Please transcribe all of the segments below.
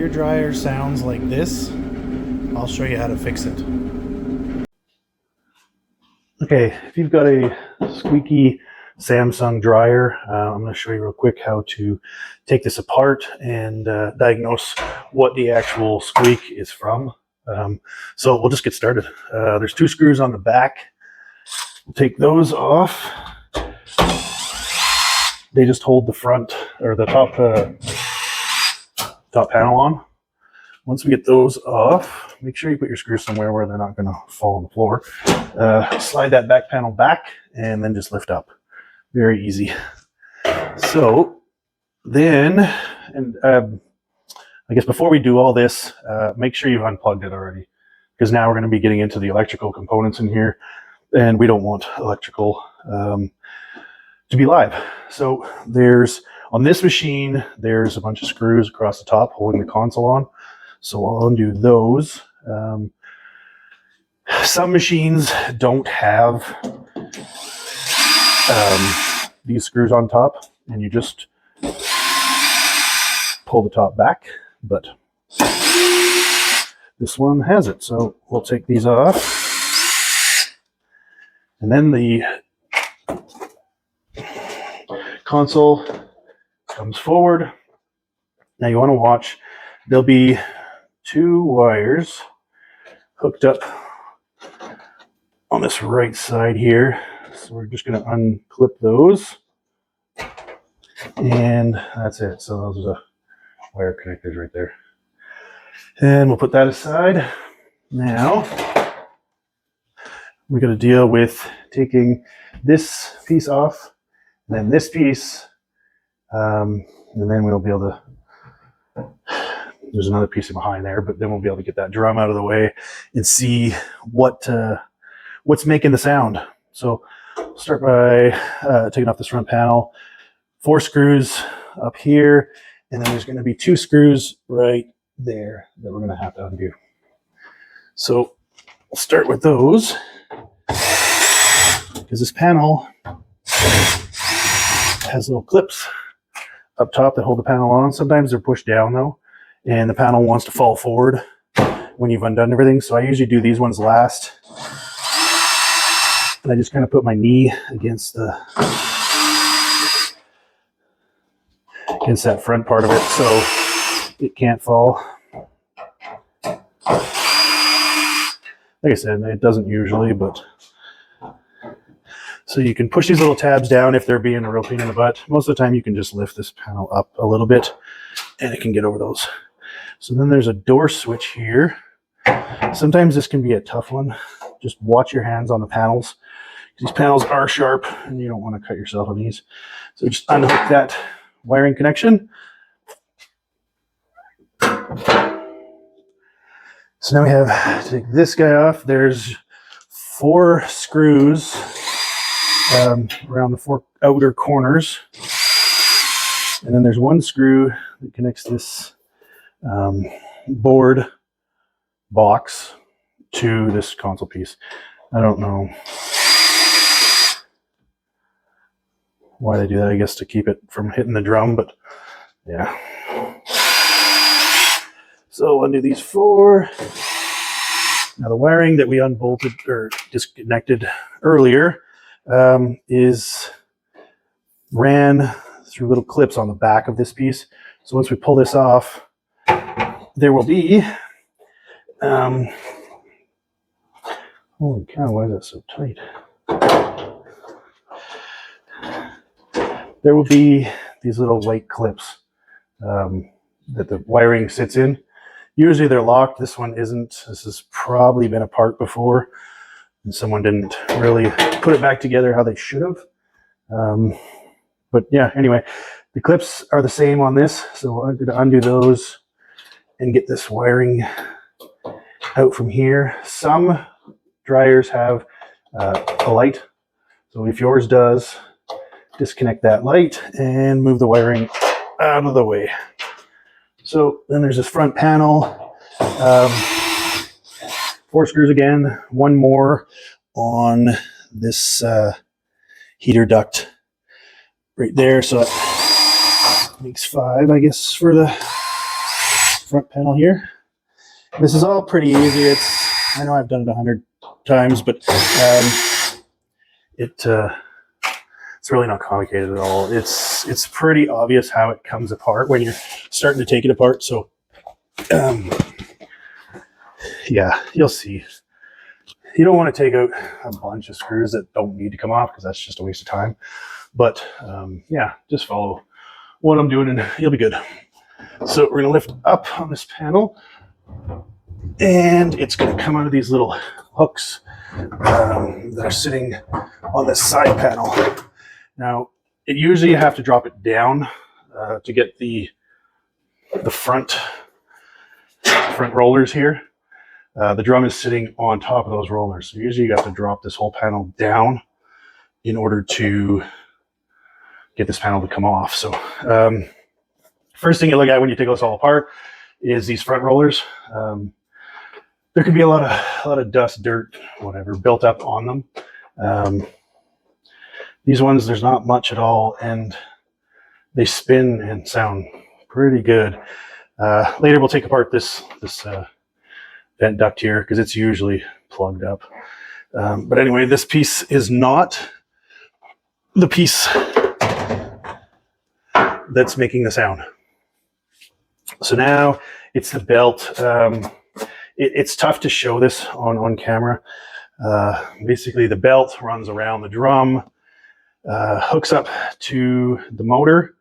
your dryer sounds like this, I'll show you how to fix it. Okay, if you've got a squeaky Samsung dryer, I'm going to show you real quick how to take this apart and diagnose what the actual squeak is from. So we'll just get started. There's 2 screws on the back. We'll take those off. They just hold the front or the top panel on. Once we get those off, make sure you put your screws somewhere where they're not going to fall on the floor. Slide that back panel back and then just lift up. Very easy. So then, and I guess before we do all this, make sure you've unplugged it already, because now we're going to be getting into the electrical components in here, and we don't want electrical to be live. So on this machine, there's a bunch of screws across the top holding the console on. So I'll undo those. Some machines don't have these screws on top, and you just pull the top back, but this one has it. So we'll take these off, and then the console comes forward. Now you want to watch, there'll be 2 wires hooked up on this right side here. So we're just going to unclip those, and that's it. So those are the wire connectors right there. And we'll put that aside. Now we're going to deal with taking this piece off, and then this piece, and then we'll be able to, there's another piece behind there, but then we'll be able to get that drum out of the way and see what's making the sound. So we'll start by taking off this front panel. 4 screws up here, and then there's going to be 2 screws right there that we're going to have to undo. So we'll start with those, because this panel has little clips up top that hold the panel on. Sometimes they're pushed down though, and the panel wants to fall forward when you've undone everything. So I usually do these ones last. And I just kind of put my knee against that front part of it so it can't fall. Like I said, it doesn't usually, but so you can push these little tabs down if they're being a real pain in the butt. Most of the time you can just lift this panel up a little bit and it can get over those. So then there's a door switch here. Sometimes this can be a tough one. Just watch your hands on the panels. These panels are sharp and you don't want to cut yourself on these. So just unhook that wiring connection. So now we have to take this guy off. There's 4 screws around the 4 outer corners. And then there's 1 screw that connects this board box to this console piece. I don't know why they do that. I guess to keep it from hitting the drum, but yeah. So undo these 4. Now the wiring that we unbolted or disconnected earlier ran through little clips on the back of this piece. So once we pull this off, there will be holy cow, why is that so tight? There will be these little white clips that the wiring sits in. Usually they're locked. This one isn't. This has probably been apart before, and someone didn't really put it back together how they should have. But yeah, anyway, the clips are the same on this. So I'm going to undo those and get this wiring out from here. Some dryers have a light. So if yours does, disconnect that light and move the wiring out of the way. So then there's this front panel, 4 screws again, 1 more on this heater duct right there. So it makes 5, I guess, for the front panel here. This is all pretty easy. I know I've done it 100 times, but it's really not complicated at all. It's pretty obvious how it comes apart when you're starting to take it apart. So yeah, you'll see. You don't want to take out a bunch of screws that don't need to come off, because that's just a waste of time. But yeah, just follow what I'm doing and you'll be good. So we're going to lift up on this panel, and it's going to come out of these little hooks that are sitting on this side panel. Now, usually you have to drop it down to get the front rollers here. The drum is sitting on top of those rollers. So usually you have to drop this whole panel down in order to get this panel to come off. So first thing you look at when you take this all apart is these front rollers. There can be a lot of dust, dirt, whatever, built up on them. These ones, there's not much at all, and they spin and sound pretty good. Later we'll take apart this vent duct here, because it's usually plugged up. But anyway, this piece is not the piece that's making the sound. So now it's the belt. It's tough to show this on camera. Basically, the belt runs around the drum, hooks up to the motor,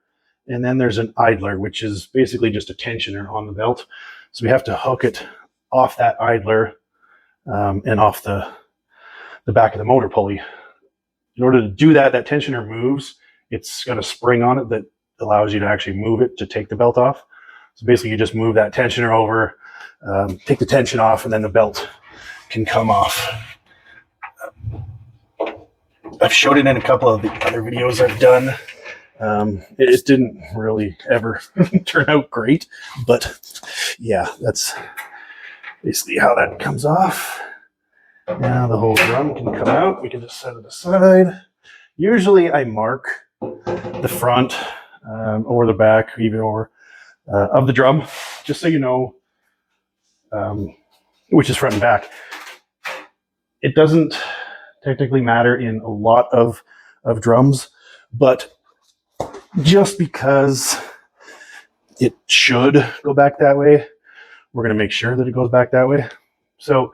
and then there's an idler, which is basically just a tensioner on the belt. So we have to hook it off that idler and off the back of the motor pulley. In order to do that, that tensioner moves. It's got a spring on it that allows you to actually move it to take the belt off. So basically you just move that tensioner over, take the tension off, and then the belt can come off. I've showed it in a couple of the other videos I've done. It didn't really ever turn out great, but yeah, that's basically how that comes off. Now the whole drum can come out. We can just set it aside. Usually I mark the front or the back, even or of the drum, just so you know which is front and back. It doesn't technically matter in a lot of drums, but just because it should go back that way, we're going to make sure that it goes back that way. So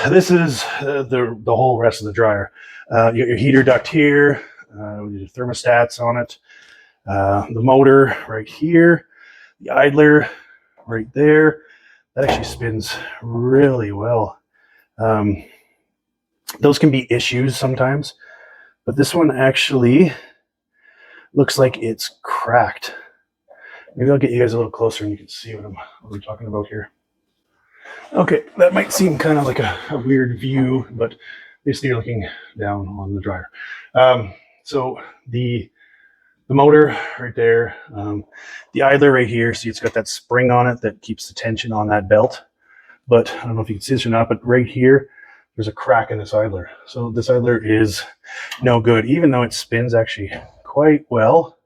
this is the whole rest of the dryer. You got your heater duct here, your thermostats on it, the motor right here, the idler right there. That actually spins really well. Those can be issues sometimes, but this one actually looks like it's cracked. Maybe I'll get you guys a little closer and you can see what we're talking about here. Okay, that might seem kind of like a weird view, but basically you're looking down on the dryer. So the motor right there, the idler right here, see it's got that spring on it that keeps the tension on that belt. But I don't know if you can see this or not, but right here, there's a crack in this idler. So this idler is no good, even though it spins actually quite well.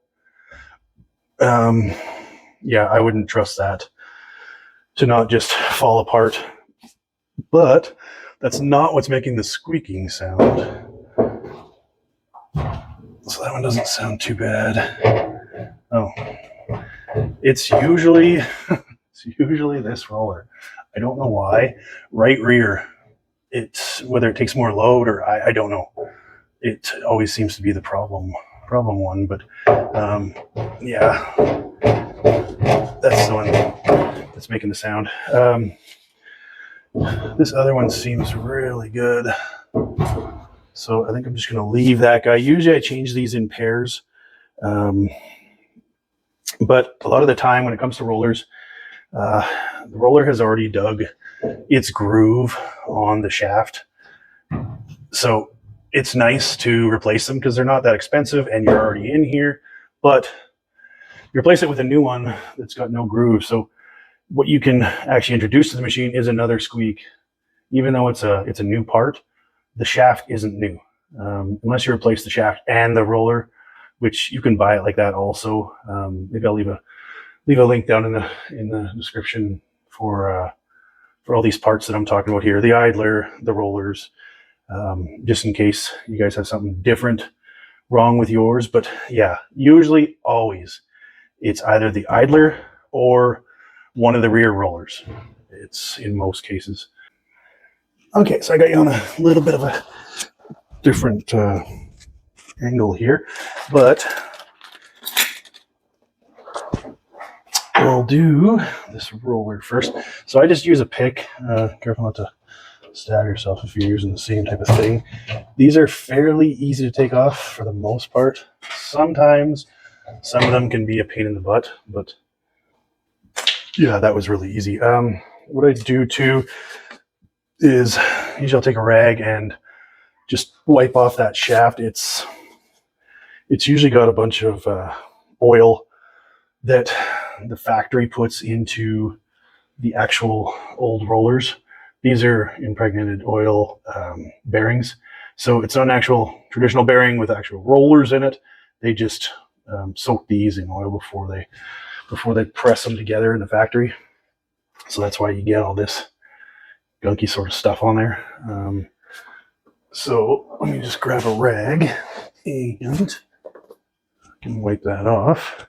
Yeah, I wouldn't trust that to not just fall apart. But that's not what's making the squeaking sound. So that one doesn't sound too bad. Oh, it's usually this roller. I don't know why. Right rear. It's whether it takes more load or I don't know. It always seems to be the problem one, but yeah, that's the one that's making the sound. This other one seems really good, so I think I'm just going to leave that guy. Usually I change these in pairs, but a lot of the time when it comes to rollers, the roller has already dug its groove on the shaft, so it's nice to replace them because they're not that expensive and you're already in here, but you replace it with a new one that's got no groove. So what you can actually introduce to the machine is another squeak. Even though it's a new part, the shaft isn't new. Unless you replace the shaft and the roller, which you can buy it like that also. Maybe I'll leave a leave a link down in the description for all these parts that I'm talking about here, the idler, the rollers, just in case you guys have something different wrong with yours. But yeah, usually always it's either the idler or one of the rear rollers. It's in most cases. Okay, so I got you on a little bit of a different angle here, but we'll do this roller first. So I just use a pick. Careful not to stab yourself if you're using the same type of thing. These are fairly easy to take off for the most part. Sometimes some of them can be a pain in the butt, but yeah, that was really easy. What I do too is usually I'll take a rag and just wipe off that shaft. It's usually got a bunch of oil that the factory puts into the actual old rollers. These are impregnated oil bearings. So it's not an actual traditional bearing with actual rollers in it. They just soak these in oil before they press them together in the factory. So that's why you get all this gunky sort of stuff on there. So let me just grab a rag and I can wipe that off.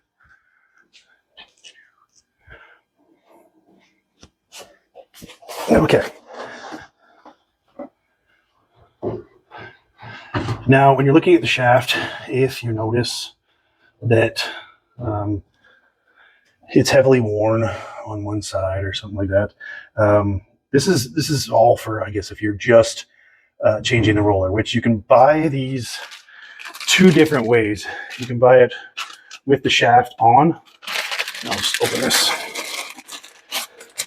Okay. Now, when you're looking at the shaft, if you notice that it's heavily worn on one side or something like that, this is all for, I guess, if you're just changing the roller, which you can buy these two different ways. You can buy it with the shaft on. I'll just open this.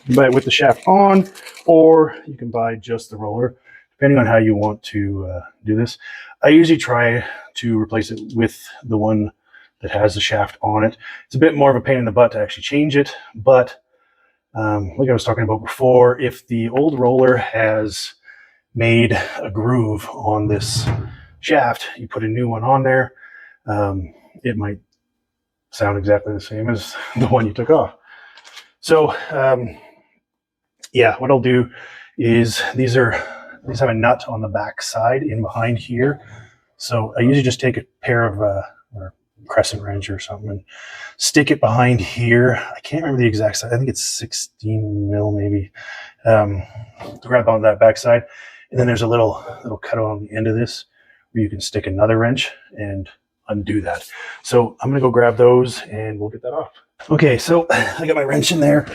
You can buy it with the shaft on, or you can buy just the roller, depending on how you want to do this. I usually try to replace it with the one that has the shaft on it. It's a bit more of a pain in the butt to actually change it, but like I was talking about before, if the old roller has made a groove on this shaft, you put a new one on there, it might sound exactly the same as the one you took off. So yeah, what I'll do is these have a nut on the back side in behind here. So I usually just take a pair of or crescent wrench or something and stick it behind here. I can't remember the exact size. I think it's 16 mil maybe. Grab on that back side. And then there's a little cutout on the end of this where you can stick another wrench and undo that. So I'm gonna go grab those and we'll get that off. Okay, so I got my wrench in there.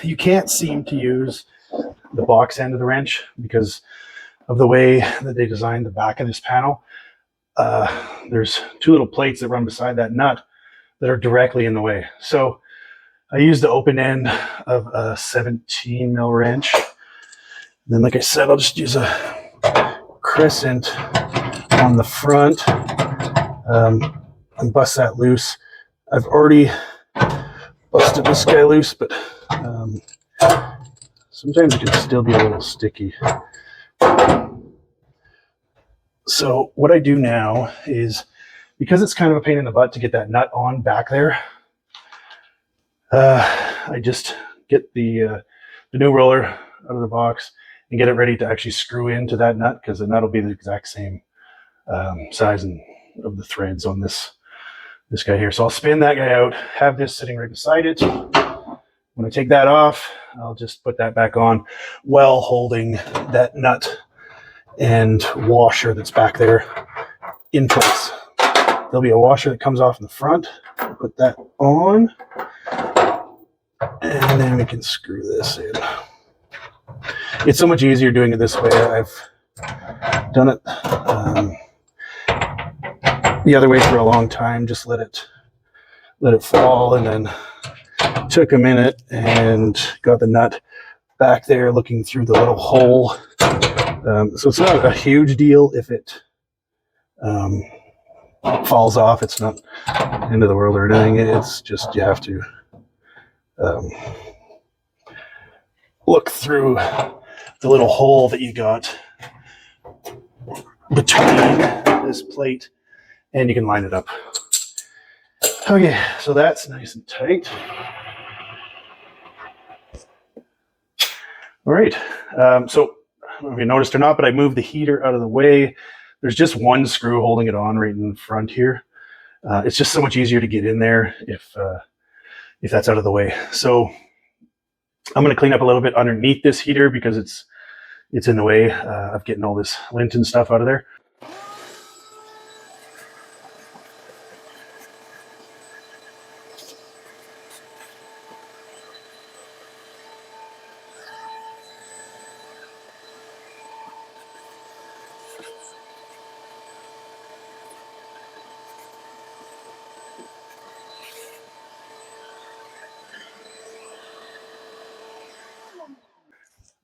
You can't seem to use the box end of the wrench because of the way that they designed the back of this panel. There's two little plates that run beside that nut that are directly in the way. So I use the open end of a 17 mil wrench. And then, like I said, I'll just use a crescent on the front and bust that loose. I've already busted this guy loose, but sometimes it can still be a little sticky. So what I do now is, because it's kind of a pain in the butt to get that nut on back there, I just get the new roller out of the box and get it ready to actually screw into that nut, because the nut will be the exact same size of the threads on this guy here. So I'll spin that guy out, have this sitting right beside it. When I take that off, I'll just put that back on while holding that nut and washer that's back there in place. There'll be a washer that comes off in the front. I'll put that on, and then we can screw this in. It's so much easier doing it this way. I've done it the other way for a long time. Just let it fall, and then took a minute and got the nut back there looking through the little hole. So it's not a huge deal if it falls off. It's not the end of the world or anything. It's just you have to look through the little hole that you got between this plate, and you can line it up. Okay, so that's nice and tight. All right, so I don't know if you noticed or not, but I moved the heater out of the way. There's just one screw holding it on right in front here. It's just so much easier to get in there if that's out of the way. So I'm going to clean up a little bit underneath this heater because it's in the way of getting all this lint and stuff out of there.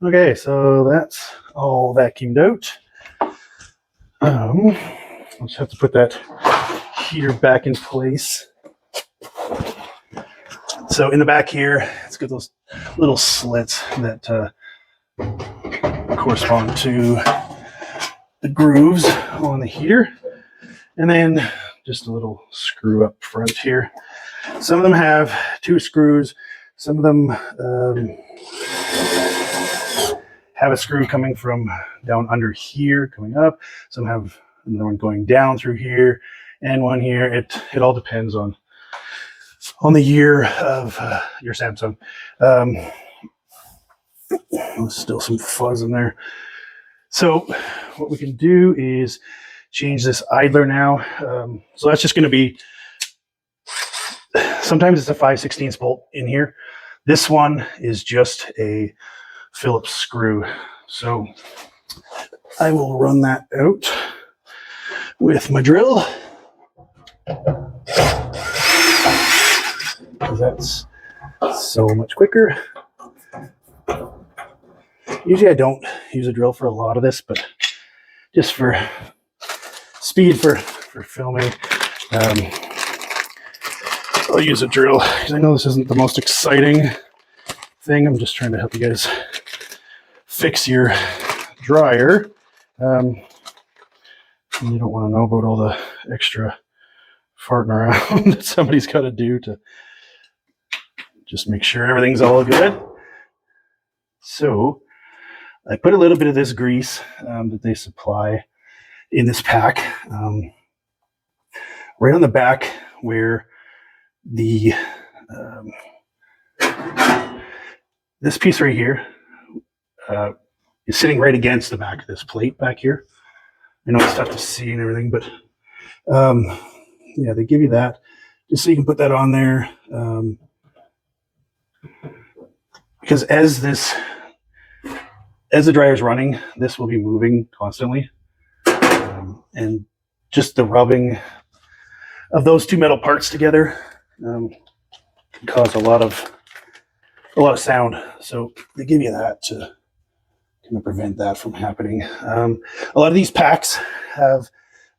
Okay, so that's all vacuumed out. I'll just have to put that heater back in place. So in the back here, it's got those little slits that correspond to the grooves on the heater. And then just a little screw up front here. Some of them have 2 screws. Some of them have a screw coming from down under here, coming up. Some have another one going down through here and one here. It all depends on the year of your Samsung. There's still some fuzz in there. So what we can do is change this idler now. So that's just going to be, sometimes it's a 5/16 bolt in here. This one is just a Phillips screw. So I will run that out with my drill, because that's so much quicker. Usually I don't use a drill for a lot of this, but just for speed for filming, I'll use a drill because I know this isn't the most exciting thing. I'm just trying to help you guys fix your dryer. You don't want to know about all the extra farting around that somebody's got to do to just make sure everything's all good. So I put a little bit of this grease that they supply in this pack right on the back where the this piece right here is sitting right against the back of this plate back here. I know it's tough to see and everything, but yeah, they give you that just so you can put that on there, because as the dryer is running, this will be moving constantly, and just the rubbing of those 2 metal parts together can cause a lot of sound. So they give you that to kind of prevent that from happening. A lot of these packs have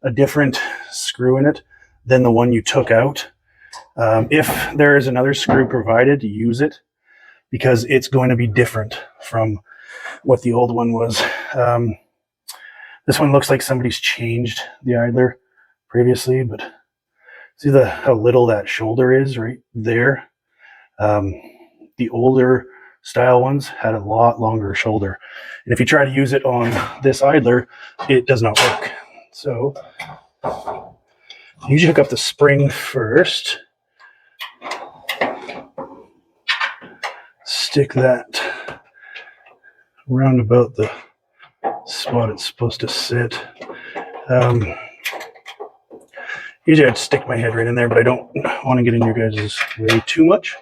a different screw in it than the one you took out. If there is another screw provided, use it, because it's going to be different from what the old one was. This one looks like somebody's changed the idler previously, but see how little that shoulder is right there. The older style ones had a lot longer shoulder, and if you try to use it on this idler, it does not work. So you usually hook up the spring first, stick that round about the spot it's supposed to sit. Usually I'd stick my head right in there, but I don't want to get in your guys' way too much.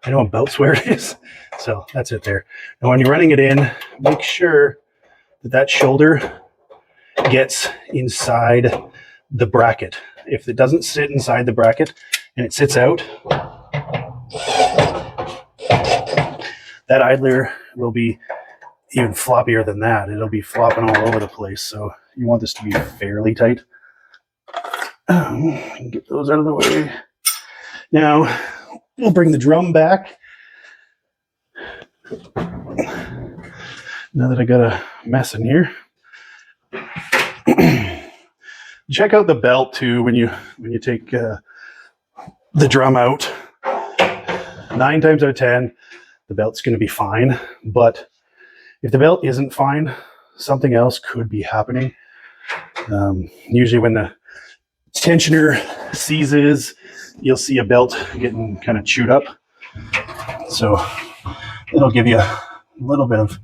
I know about where it is, so that's it there. Now when you're running it in, make sure that shoulder gets inside the bracket. If it doesn't sit inside the bracket and it sits out, that idler will be even floppier than that. It'll be flopping all over the place. So you want this to be fairly tight. Get those out of the way. Now we'll bring the drum back. Now that I got a mess in here. Check out the belt too when you take the drum out, 9 times out of 10, the belt's going to be fine. But if the belt isn't fine, something else could be happening. Usually when the tensioner seizes, you'll see a belt getting kind of chewed up. So it'll give you a little bit of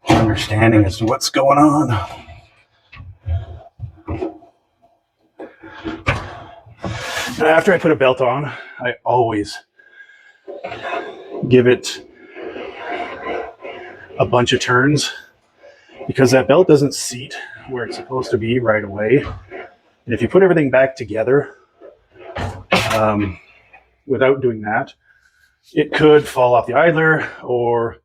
understanding as to what's going on. Now, after I put a belt on, I always give it a bunch of turns because that belt doesn't seat where it's supposed to be right away. And if you put everything back together without doing that, it could fall off the idler, or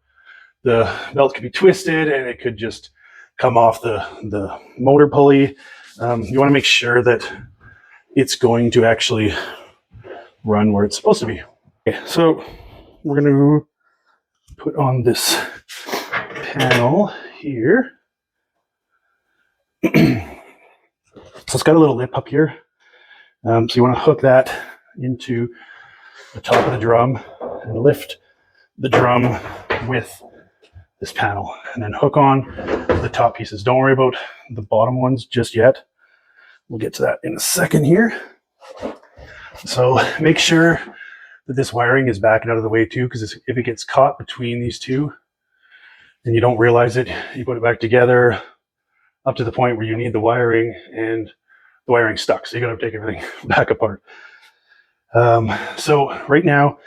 the belt could be twisted and it could just come off the motor pulley. You want to make sure that it's going to actually run where it's supposed to be. Okay, so we're going to put on this panel here. So it's got a little lip up here. So you want to hook that into the top of the drum and lift the drum with this panel, and then hook on the top pieces. Don't worry about the bottom ones just yet. We'll get to that in a second here. So make sure that this wiring is backing out of the way too, because if it gets caught between these two and you don't realize it, you put it back together up to the point where you need the wiring and the wiring's stuck. So you got to take everything back apart. So right now,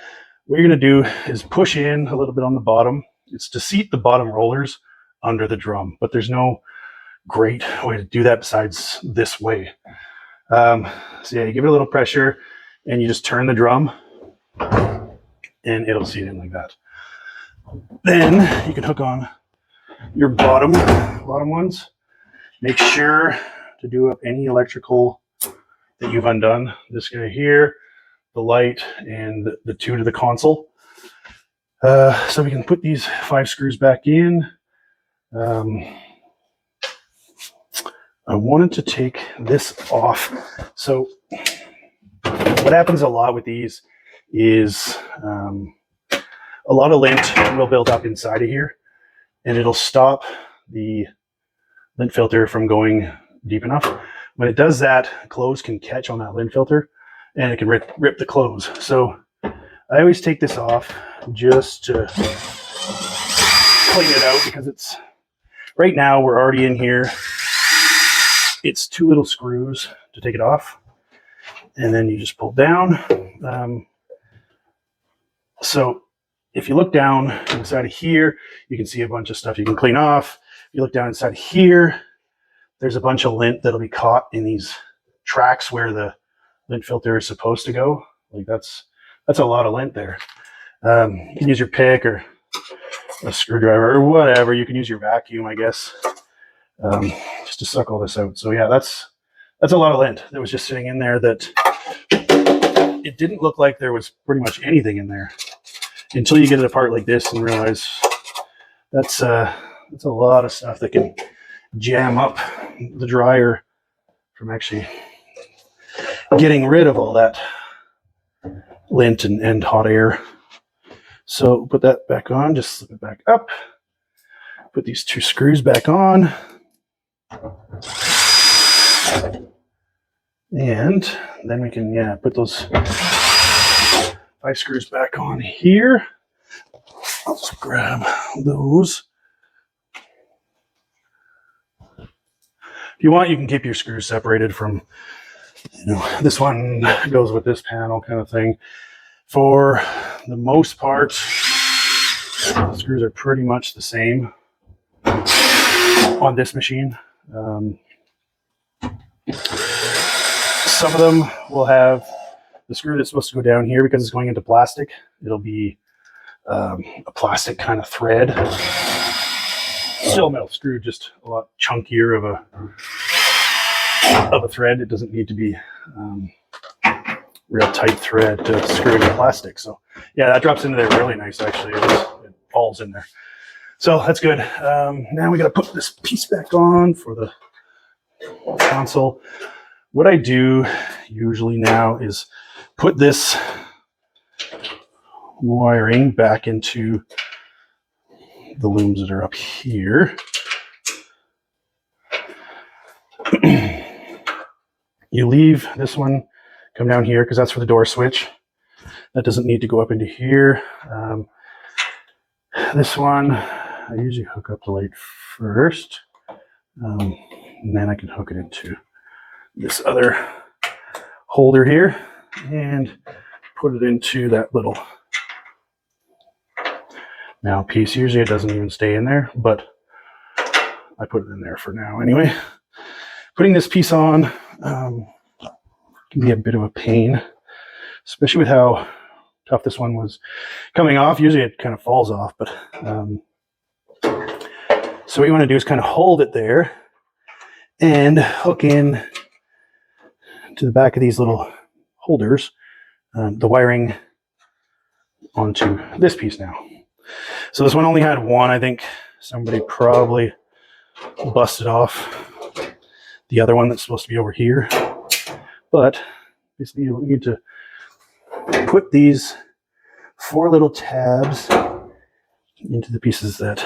what you're going to do is push in a little bit on the bottom. It's to seat the bottom rollers under the drum, but there's no great way to do that besides this way. So yeah, you give it a little pressure and you just turn the drum and it'll seat in like that. Then you can hook on your bottom ones. Make sure to do up any electrical that you've undone. This guy here, the light, and the two to the console. So we can put these 5 screws back in. I wanted to take this off. So what happens a lot with these is a lot of lint will build up inside of here, and it'll stop the lint filter from going deep enough. When it does that, clothes can catch on that lint filter and it can rip the clothes. So I always take this off just to clean it out, because it's right now we're already in here. It's 2 little screws to take it off, and then you just pull down. So if you look down inside of here, you can see a bunch of stuff you can clean off. If you look down inside here, there's a bunch of lint that'll be caught in these tracks where the lint filter is supposed to go. Like that's a lot of lint there. You can use your pick or a screwdriver or whatever. You can use your vacuum, I guess, just to suck all this out. So yeah, that's a lot of lint that was just sitting in there that it didn't look like there was pretty much anything in there until you get it apart like this and realize that's a lot of stuff that can jam up the dryer from actually getting rid of all that lint and hot air. So put that back on, just slip it back up, put these 2 screws back on, and then we can put those 5 screws back on here. I'll just grab those. If you want, you can keep your screws separated from, this one goes with this panel kind of thing. For the most part, the screws are pretty much the same on this machine. Some of them will have the screw that's supposed to go down here because it's going into plastic. It'll be a plastic kind of thread. Still a metal screw, just a lot chunkier of a thread. It doesn't need to be real tight thread to screw into plastic. So yeah, that drops into there really nice actually. It falls in there. So that's good. Now we got to put this piece back on for the console. what I do usually now is put this wiring back into the looms that are up here. You leave this one, come down here because that's for the door switch. That doesn't need to go up into here. This one, I usually hook up the light first, and then I can hook it into this other holder here and put it into that little now piece. Usually it doesn't even stay in there, but I put it in there for now anyway. Putting this piece on can be a bit of a pain, especially with how tough this one was coming off. Usually it kind of falls off, but so what you want to do is kind of hold it there and hook in to the back of these little holders the wiring onto this piece now. So this one only had one. I think somebody probably busted off the other one that's supposed to be over here. But basically you need to put these 4 little tabs into the pieces that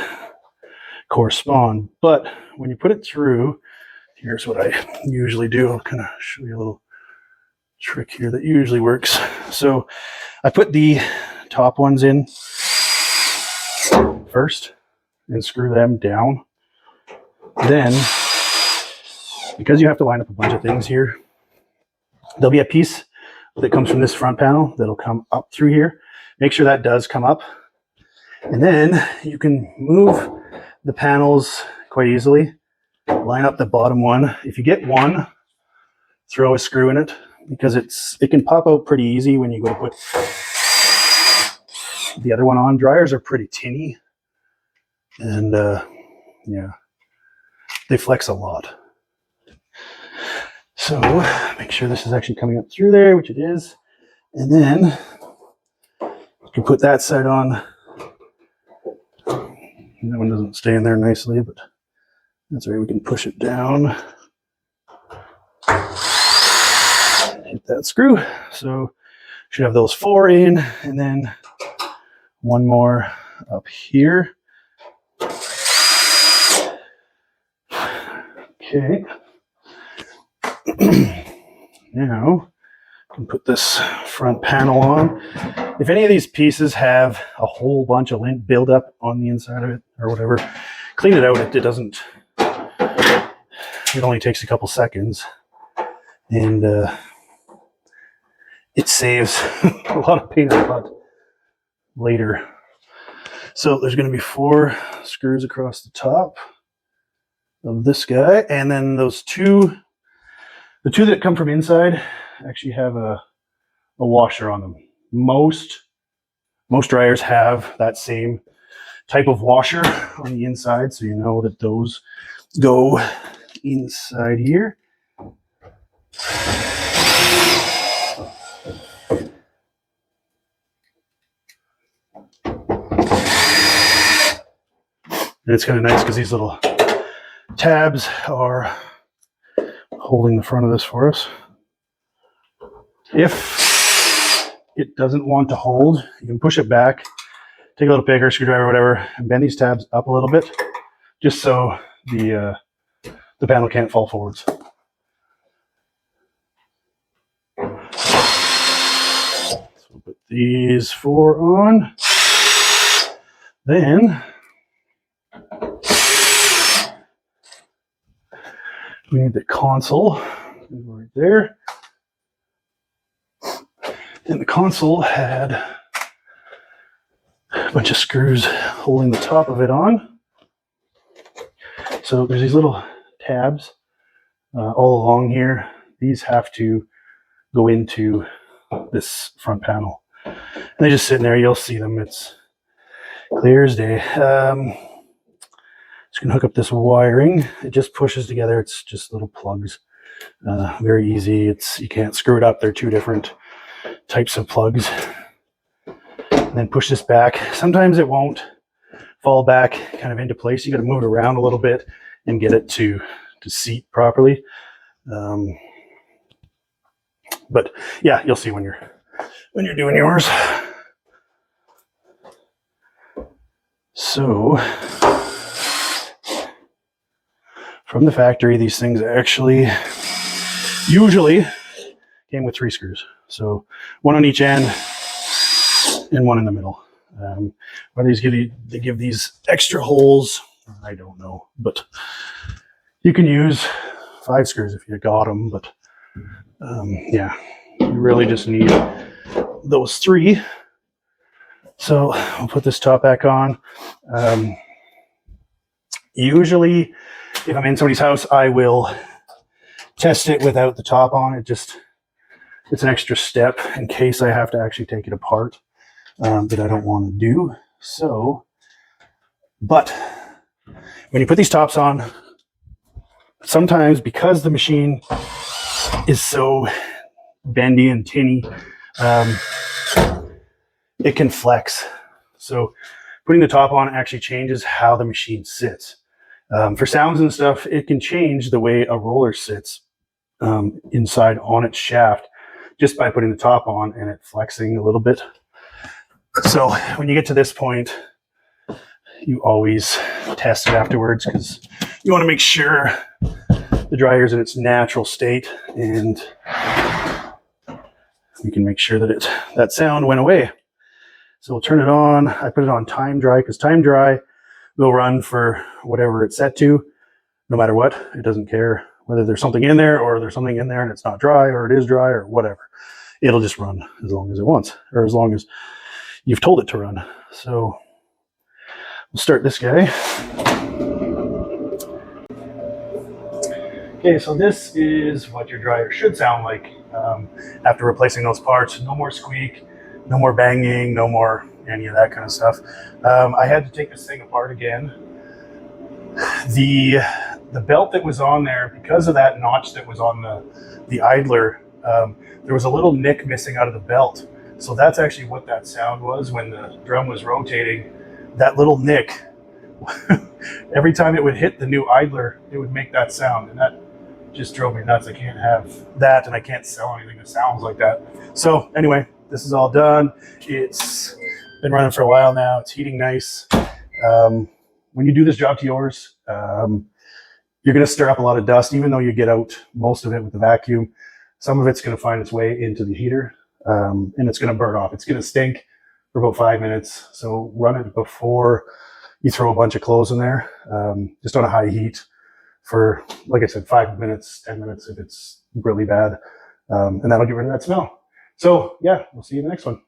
correspond. But when you put it through, here's what I usually do. I'll kind of show you a little trick here that usually works. So I put the top ones in first and screw them down. Then, because you have to line up a bunch of things here, there'll be a piece that comes from this front panel that'll come up through here. Make sure that does come up. And then you can move the panels quite easily. Line up the bottom one. If you get one, throw a screw in it because it can pop out pretty easy when you go to put the other one on. Dryers are pretty tinny and yeah, they flex a lot. So make sure this is actually coming up through there, which it is. And then you can put that side on. That one doesn't stay in there nicely, but that's right, we can push it down. Hit that screw. So should have those 4 in, and then one more up here. Okay. Now I can put this front panel on. If any of these pieces have a whole bunch of lint buildup on the inside of it or whatever, clean it out. It only takes a couple seconds, and it saves a lot of pain in the butt later. So there's going to be 4 screws across the top of this guy, and then those the two that come from inside actually have a washer on them. Most dryers have that same type of washer on the inside, so you know that those go inside here. And it's kind of nice because these little tabs are holding the front of this for us. If it doesn't want to hold, you can push it back, take a little pick or screwdriver or whatever, and bend these tabs up a little bit, just so the panel can't fall forwards. So we'll put these 4 on. Then we need the console right there. And the console had a bunch of screws holding the top of it on. So there's these little tabs all along here. These have to go into this front panel. And they just sit in there. You'll see them. It's clear as day. Just gonna hook up this wiring. It just pushes together. It's just little plugs. Very easy. You can't screw it up. They're 2 different types of plugs. And then push this back. Sometimes it won't fall back kind of into place. You got to move it around a little bit and get it to seat properly. But yeah, you'll see when you're doing yours. So from the factory, these things actually usually came with 3 screws. So one on each end and one in the middle. Why they give these extra holes, I don't know, but you can use 5 screws if you got them. But yeah, you really just need those 3. So I'll put this top back on. Usually, if I'm in somebody's house, I will test it without the top on. It's an extra step in case I have to actually take it apart that I don't want to do. So, but when you put these tops on, sometimes because the machine is so bendy and tinny, it can flex. So putting the top on actually changes how the machine sits. For sounds and stuff, it can change the way a roller sits inside on its shaft just by putting the top on and it flexing a little bit. So when you get to this point, you always test it afterwards because you want to make sure the dryer is in its natural state, and we can make sure that that sound went away. So we'll turn it on. I put it on time dry because time dry will run for whatever it's set to, no matter what. It doesn't care whether there's something in there or there's something in there and it's not dry or it is dry or whatever. It'll just run as long as it wants, or as long as you've told it to run. So we'll start this guy. Okay, so this is what your dryer should sound like after replacing those parts. No more squeak, no more banging, no more any of that kind of stuff. I had to take this thing apart again. The belt that was on there, because of that notch that was on the idler, there was a little nick missing out of the belt. So that's actually what that sound was when the drum was rotating. That little nick, every time it would hit the new idler, it would make that sound, and that just drove me nuts. I can't have that, and I can't sell anything that sounds like that. So anyway, this is all done. It's been running for a while now. It's heating nice. When you do this job to yours, you're going to stir up a lot of dust, even though you get out most of it with the vacuum. Some of it's going to find its way into the heater, and it's going to burn off. It's going to stink for about 5 minutes. So run it before you throw a bunch of clothes in there, just on a high heat for, like I said, 5 minutes, 10 minutes if it's really bad. And that'll get rid of that smell. So yeah, we'll see you in the next one.